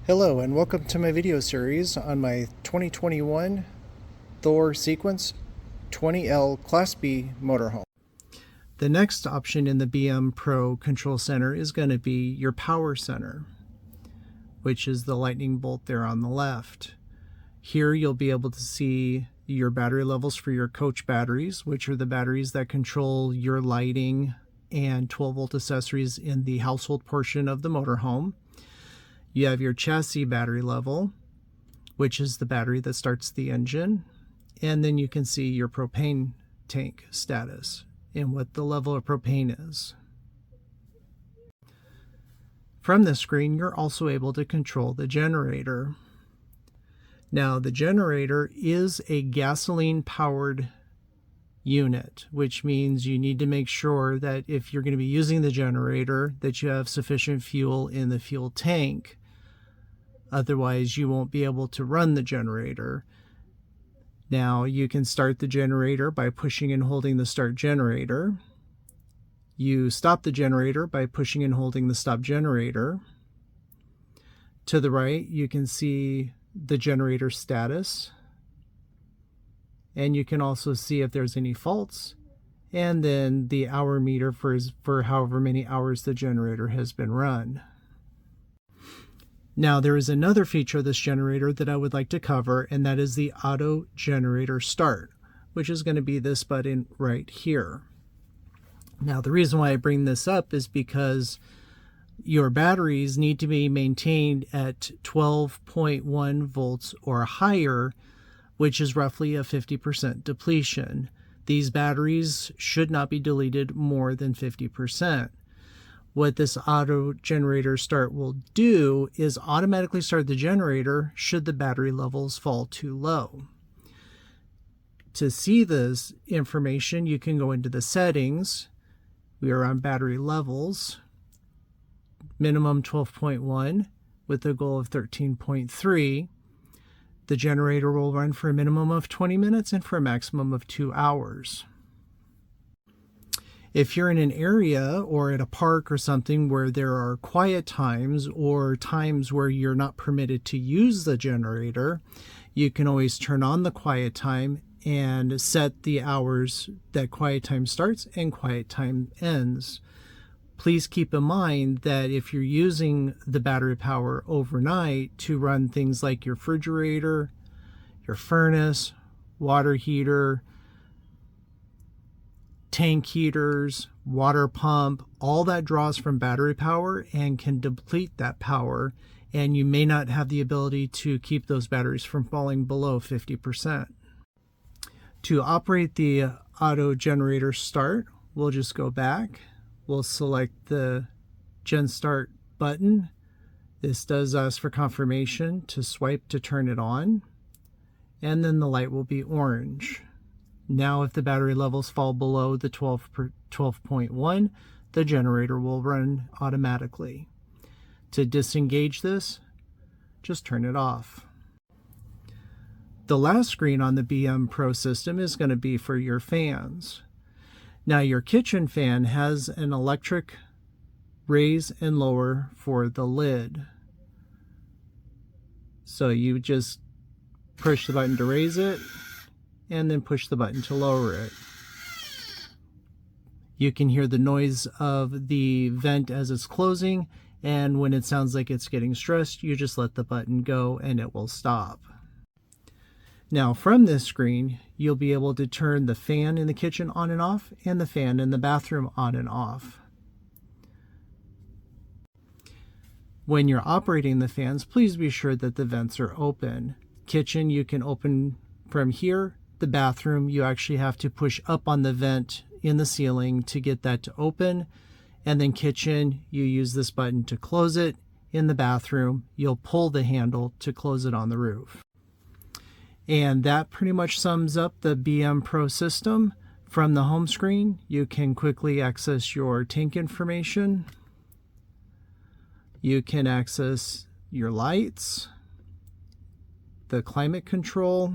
Hello and welcome to my video series on my 2021 Thor Sequence 20L Class B motorhome. The next option in the BMPro control center is going to be your power center, which is the lightning bolt there on the left. Here you'll be able to see your battery levels for your coach batteries, which are the batteries that control your lighting and 12-volt accessories in the household portion of the motorhome. You have your chassis battery level, which is the battery that starts the engine. And then you can see your propane tank status and what the level of propane is. From this screen, you're also able to control the generator. Now, the generator is a gasoline-powered unit, which means you need to make sure that if you're going to be using the generator, that you have sufficient fuel in the fuel tank. Otherwise, you won't be able to run the generator. Now, you can start the generator by pushing and holding the start generator. You stop the generator by pushing and holding the stop generator. To the right, you can see the generator status. And you can also see if there's any faults. And then the hour meter for however many hours the generator has been run. Now, there is another feature of this generator that I would like to cover, and that is the auto generator start, which is going to be this button right here. Now, the reason why I bring this up is because your batteries need to be maintained at 12.1 volts or higher, which is roughly a 50% depletion. These batteries should not be deleted more than 50%. What this auto generator start will do is automatically start the generator should the battery levels fall too low. To see this information, you can go into the settings. We are on battery levels, minimum 12.1 with a goal of 13.3. The generator will run for a minimum of 20 minutes and for a maximum of 2 hours. If you're in an area or at a park or something where there are quiet times or times where you're not permitted to use the generator, you can always turn on the quiet time and set the hours that quiet time starts and quiet time ends. Please keep in mind that if you're using the battery power overnight to run things like your refrigerator, your furnace, water heater, tank heaters, water pump, all that draws from battery power and can deplete that power, and you may not have the ability to keep those batteries from falling below 50%. To operate the auto generator start, we'll just go back. We'll select the Gen Start button. This does ask for confirmation to swipe to turn it on, and then the light will be orange. Now, if the battery levels fall below the 12.1, the generator will run automatically. To disengage this, just turn it off. The last screen on the BMPro system is going to be for your fans. Now, your kitchen fan has an electric raise and lower for the lid. So you just push the button to raise it and then push the button to lower it. You can hear the noise of the vent as it's closing, and when it sounds like it's getting stressed, you just let the button go and it will stop. Now, from this screen, you'll be able to turn the fan in the kitchen on and off and the fan in the bathroom on and off. When you're operating the fans, please be sure that the vents are open. Kitchen, you can open from here. The bathroom, you actually have to push up on the vent in the ceiling to get that to open. And then kitchen, you use this button to close it. In the bathroom, you'll pull the handle to close it on the roof. And that pretty much sums up the BMPro system. From the home screen, you can quickly access your tank information. You can access your lights, the climate control.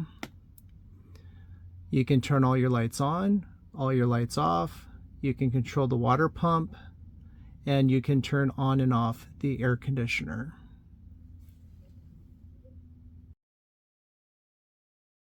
You can turn all your lights on, all your lights off. You can control the water pump, and you can turn on and off the air conditioner.